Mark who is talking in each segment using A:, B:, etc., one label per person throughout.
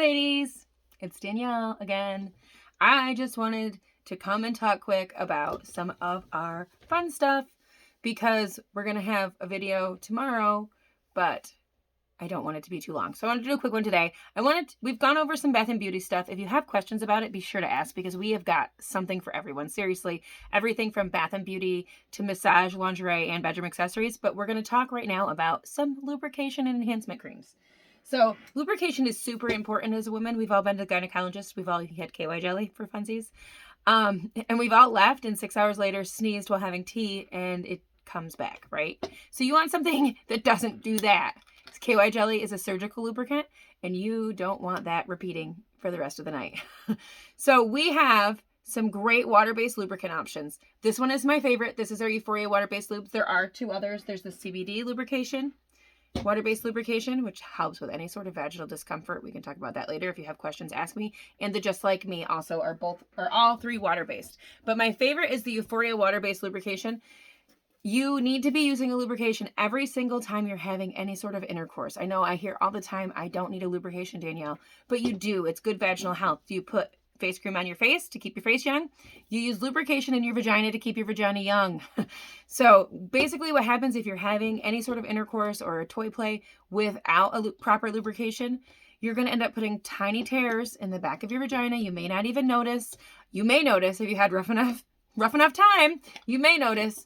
A: ladies, it's Danielle again. I just wanted to come and talk quick about some of our fun stuff because we're going to have a video tomorrow, but I don't want it to be too long. So I wanted to do a quick one today. We've gone over some bath and beauty stuff. If you have questions about it, be sure to ask because we have got something for everyone. Seriously, everything from bath and beauty to massage, lingerie, and bedroom accessories. But we're going to talk right now about some lubrication and enhancement creams. So lubrication is super important as a woman. We've all been to gynecologists. We've all had KY jelly for funsies. And we've all left and 6 hours later sneezed while having tea and it comes back, right? So you want something that doesn't do that. KY jelly is a surgical lubricant and you don't want that repeating for the rest of the night. So we have some great water-based lubricant options. This one is my favorite. This is our Euphoria water-based lubes. There are two others. There's the CBD lubrication, water-based lubrication, which helps with any sort of vaginal discomfort. We can talk about that later. If you have questions, ask me. And the Just Like Me also are all three water-based. But my favorite is the Euphoria water-based lubrication. You need to be using a lubrication every single time you're having any sort of intercourse. I know I hear all the time, I don't need a lubrication, Danielle, but you do. It's good vaginal health. Do you put face cream on your face to keep your face young? You use lubrication in your vagina to keep your vagina young. So basically what happens if you're having any sort of intercourse or a toy play without a proper lubrication, you're going to end up putting tiny tears in the back of your vagina. You may not even notice. You may notice if you had rough enough time, you may notice.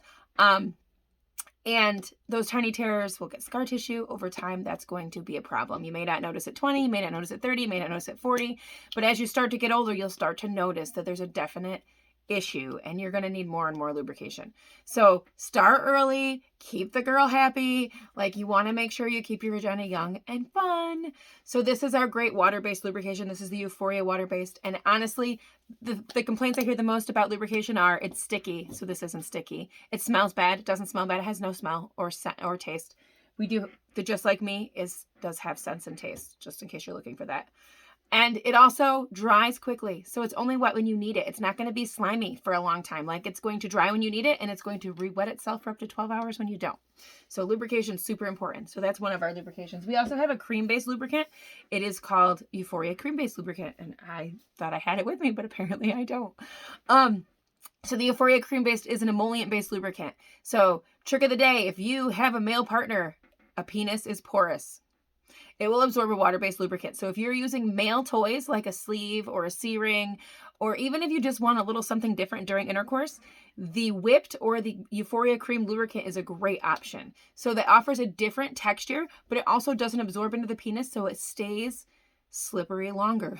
A: And those tiny tears will get scar tissue over time. That's going to be a problem. You may not notice at 20, you may not notice at 30, you may not notice at 40, but as you start to get older, you'll start to notice that there's a definite issue and you're going to need more and more lubrication. So start early, keep the girl happy. Like you want to make sure you keep your vagina young and fun. So this is our great water-based lubrication. This is the Euphoria water-based. And honestly, the complaints I hear the most about lubrication are it's sticky. So this isn't sticky. It smells bad. It doesn't smell bad. It has no smell or scent or taste. The Just Like Me does have sense and taste, just in case you're looking for that. And it also dries quickly. So it's only wet when you need it. It's not going to be slimy for a long time. Like it's going to dry when you need it and it's going to re-wet itself for up to 12 hours when you don't. So lubrication is super important. So that's one of our lubrications. We also have a cream-based lubricant. It is called Euphoria cream-based lubricant. And I thought I had it with me, but apparently I don't. So the Euphoria cream-based is an emollient-based lubricant. So trick of the day, if you have a male partner, a penis is porous. It will absorb a water-based lubricant. So if you're using male toys like a sleeve or a C-ring, or even if you just want a little something different during intercourse, the whipped or the Euphoria cream lubricant is a great option. So that offers a different texture, but it also doesn't absorb into the penis, so it stays slippery longer.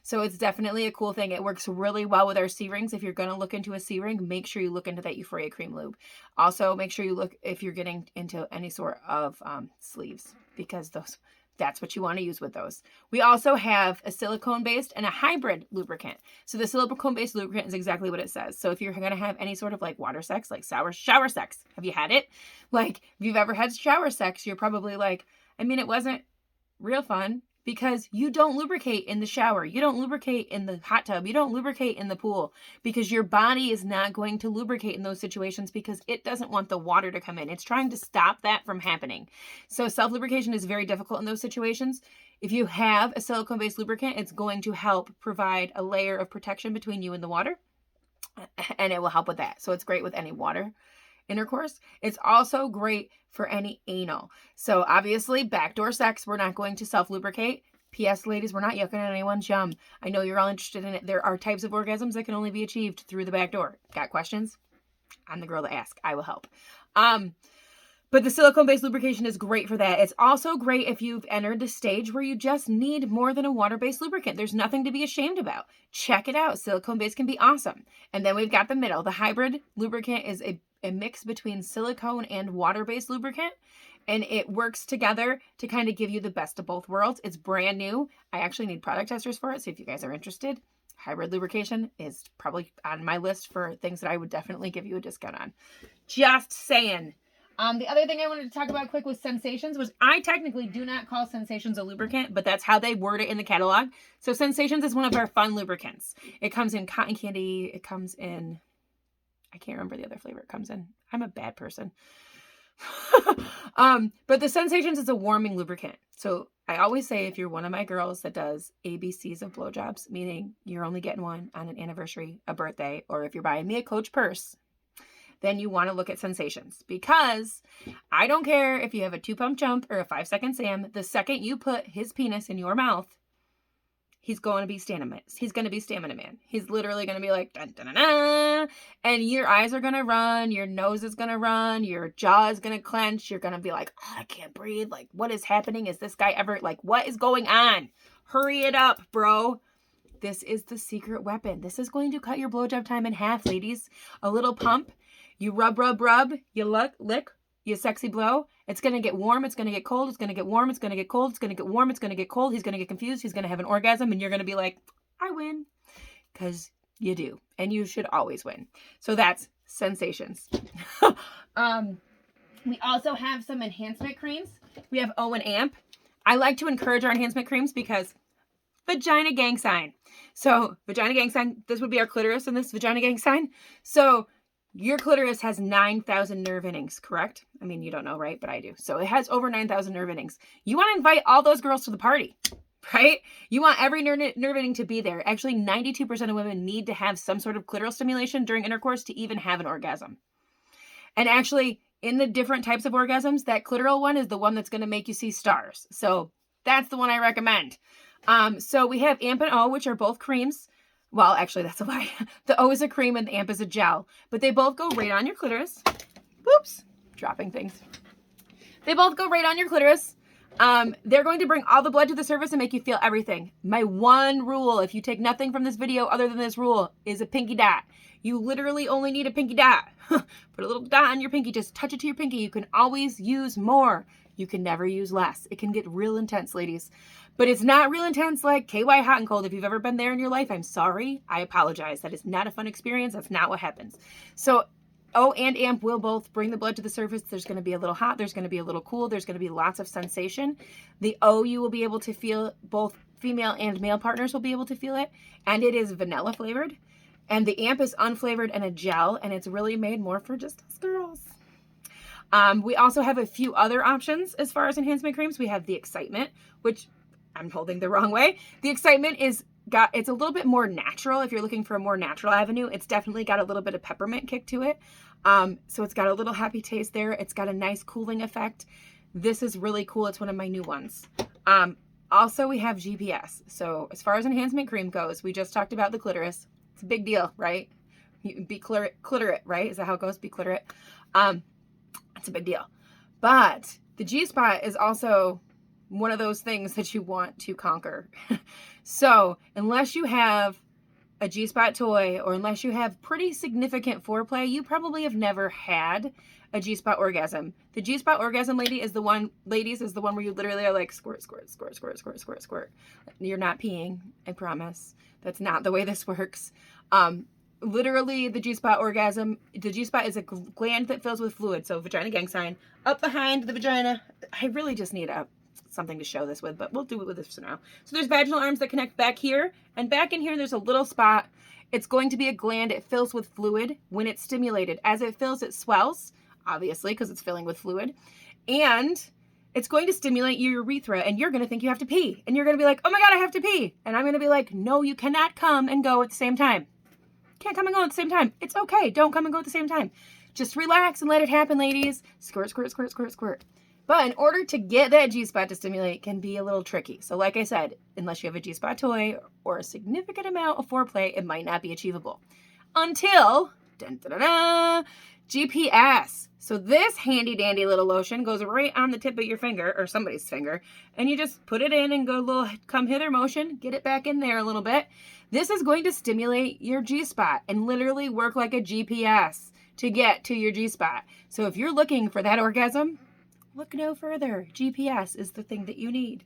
A: So it's definitely a cool thing. It works really well with our C-rings. If you're going to look into a C-ring, make sure you look into that Euphoria cream lube. Also, make sure you look if you're getting into any sort of sleeves, because that's what you want to use with those. We also have a silicone-based and a hybrid lubricant. So the silicone-based lubricant is exactly what it says. So if you're going to have any sort of like water sex, like shower sex, have you had it? Like if you've ever had shower sex, you're probably like, I mean, it wasn't real fun because you don't lubricate in the shower. You don't lubricate in the hot tub. You don't lubricate in the pool because your body is not going to lubricate in those situations because it doesn't want the water to come in. It's trying to stop that from happening. So self-lubrication is very difficult in those situations. If you have a silicone-based lubricant, it's going to help provide a layer of protection between you and the water, and it will help with that. So it's great with any water intercourse. It's also great for any anal. So obviously backdoor sex, we're not going to self-lubricate. P.S. ladies, we're not yucking on anyone's yum. I know you're all interested in it. There are types of orgasms that can only be achieved through the back door. Got questions? I'm the girl to ask. I will help. But the silicone-based lubrication is great for that. It's also great if you've entered the stage where you just need more than a water-based lubricant. There's nothing to be ashamed about. Check it out. Silicone-based can be awesome. And then we've got the middle. The hybrid lubricant is a mix between silicone and water-based lubricant, and it works together to kind of give you the best of both worlds. It's brand new. I actually need product testers for it, so if you guys are interested, hybrid lubrication is probably on my list for things that I would definitely give you a discount on. Just saying. The other thing I wanted to talk about quick was Sensations, which I technically do not call Sensations a lubricant, but that's how they word it in the catalog. So Sensations is one of our fun lubricants. It comes in cotton candy. It comes in, I can't remember the other flavor it comes in. I'm a bad person. But the Sensations is a warming lubricant. So I always say, if you're one of my girls that does ABCs of blowjobs, meaning you're only getting one on an anniversary, a birthday, or if you're buying me a Coach purse, then you want to look at Sensations, because I don't care if you have a 2-pump jump or a 5-second Sam. The second you put his penis in your mouth, he's going to be stamina. He's going to be stamina man. He's literally going to be like, dun, dun, dun, dun, and your eyes are going to run. Your nose is going to run. Your jaw is going to clench. You're going to be like, oh, I can't breathe. Like, what is happening? Is this guy ever, like, what is going on? Hurry it up, bro. This is the secret weapon. This is going to cut your blowjob time in half, ladies. A little pump. You rub, rub, rub. You lick. You sexy blow. It's going to get warm. It's going to get cold. It's going to get warm. It's going to get cold. It's going to get warm. It's going to get cold. He's going to get confused. He's going to have an orgasm. And you're going to be like, I win. Because you do. And you should always win. So that's Sensations. We also have some enhancement creams. We have O and Amp. I like to encourage our enhancement creams because vagina gang sign. So vagina gang sign, this would be our clitoris in this vagina gang sign. So your clitoris has 9,000 nerve endings, correct? I mean, you don't know, right? But I do. So it has over 9,000 nerve endings. You want to invite all those girls to the party, right? You want every nerve ending to be there. Actually, 92% of women need to have some sort of clitoral stimulation during intercourse to even have an orgasm. And actually, in the different types of orgasms, that clitoral one is the one that's going to make you see stars. So that's the one I recommend. So we have Amp and O, which are both creams. Well, actually, that's a lie. The O is a cream and the Amp is a gel. But they both go right on your clitoris. Whoops. Dropping things. They both go right on your clitoris. They're going to bring all the blood to the surface and make you feel everything. My one rule, if you take nothing from this video other than this rule, is a pinky dot. You literally only need a pinky dot. Put a little dot on your pinky. Just touch it to your pinky. You can always use more. You can never use less. It can get real intense, ladies. But it's not real intense like KY hot and cold. If you've ever been there in your life, I'm sorry. I apologize. That is not a fun experience. That's not what happens. So O and Amp will both bring the blood to the surface. There's going to be a little hot. There's going to be a little cool. There's going to be lots of sensation. The O, you will be able to feel, both female and male partners will be able to feel it. And it is vanilla flavored. And the Amp is unflavored and a gel. And it's really made more for just us girls. We also have a few other options as far as enhancement creams. We have the Excitement, which I'm holding the wrong way. The Excitement it's a little bit more natural. If you're looking for a more natural avenue, it's definitely got a little bit of peppermint kick to it. So it's got a little happy taste there. It's got a nice cooling effect. This is really cool. It's one of my new ones. Also, we have GPS. So as far as enhancement cream goes, we just talked about the clitoris. It's a big deal, right? Be clitorate, right? Is that how it goes? Be clitorate. It's a big deal. But the G-spot is also one of those things that you want to conquer. So unless you have a G-spot toy or unless you have pretty significant foreplay, you probably have never had a G-spot orgasm. The G-spot orgasm, ladies, is the one where you literally are like squirt, squirt, squirt, squirt, squirt, squirt, squirt. You're not peeing, I promise. That's not the way this works. Literally, the G-spot orgasm, the G-spot is a gland that fills with fluid. So vagina gang sign up behind the vagina. I really just need something to show this with, but we'll do it with this for now. So there's vaginal arms that connect back here, and back in here there's a little spot. It's going to be a gland. It fills with fluid when it's stimulated. As it fills, it swells, obviously, because it's filling with fluid. And it's going to stimulate your urethra, and you're going to think you have to pee. And you're going to be like, oh my God, I have to pee. And I'm going to be like, no, you cannot come and go at the same time. Can't come and go at the same time. It's okay. Don't come and go at the same time. Just relax and let it happen, ladies. Squirt, squirt, squirt, squirt, squirt. But in order to get that G-spot to stimulate can be a little tricky. So like I said, unless you have a G-spot toy or a significant amount of foreplay, it might not be achievable. Until, dun, dun, dun, dun, GPS. So this handy dandy little lotion goes right on the tip of your finger, or somebody's finger, and you just put it in and go a little come hither motion, get it back in there a little bit. This is going to stimulate your G-spot and literally work like a GPS to get to your G-spot. So if you're looking for that orgasm, look no further. GPS is the thing that you need.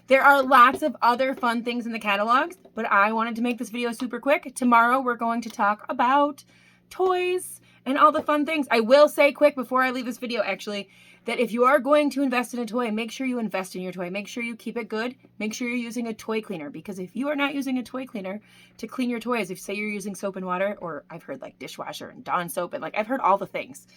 A: There are lots of other fun things in the catalogs, but I wanted to make this video super quick. Tomorrow we're going to talk about toys and all the fun things. I will say quick before I leave this video, actually, that if you are going to invest in a toy, make sure you invest in your toy. Make sure you keep it good. Make sure you're using a toy cleaner, because if you are not using a toy cleaner to clean your toys, if say you're using soap and water, or I've heard like dishwasher and Dawn soap, and like I've heard all the things.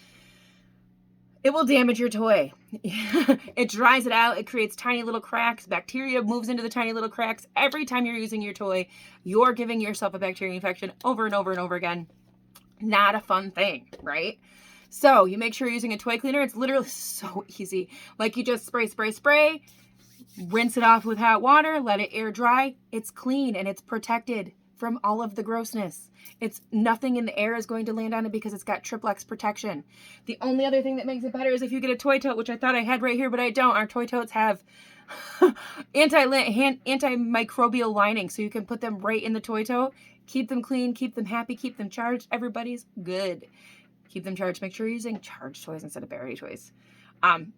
A: it will damage your toy. It dries it out. It creates tiny little cracks. Bacteria moves into the tiny little cracks. Every time you're using your toy, you're giving yourself a bacteria infection over and over and over again. Not a fun thing, right? So you make sure you're using a toy cleaner. It's literally so easy. Like you just spray, rinse it off with hot water, let it air dry. It's clean and it's protected from all of the grossness. It's nothing in the air is going to land on it because it's got triplex protection. The only other thing that makes it better is if you get a toy tote, which I thought I had right here, but I don't. Our toy totes have antimicrobial lining, so you can put them right in the toy tote. Keep them clean, keep them happy, keep them charged. Everybody's good. Keep them charged. Make sure you're using charged toys instead of battery toys.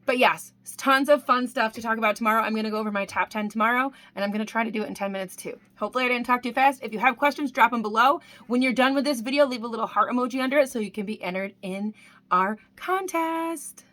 A: But yes, tons of fun stuff to talk about tomorrow. I'm going to go over my top 10 tomorrow, and I'm going to try to do it in 10 minutes too. Hopefully I didn't talk too fast. If you have questions, drop them below. When you're done with this video, leave a little heart emoji under it so you can be entered in our contest.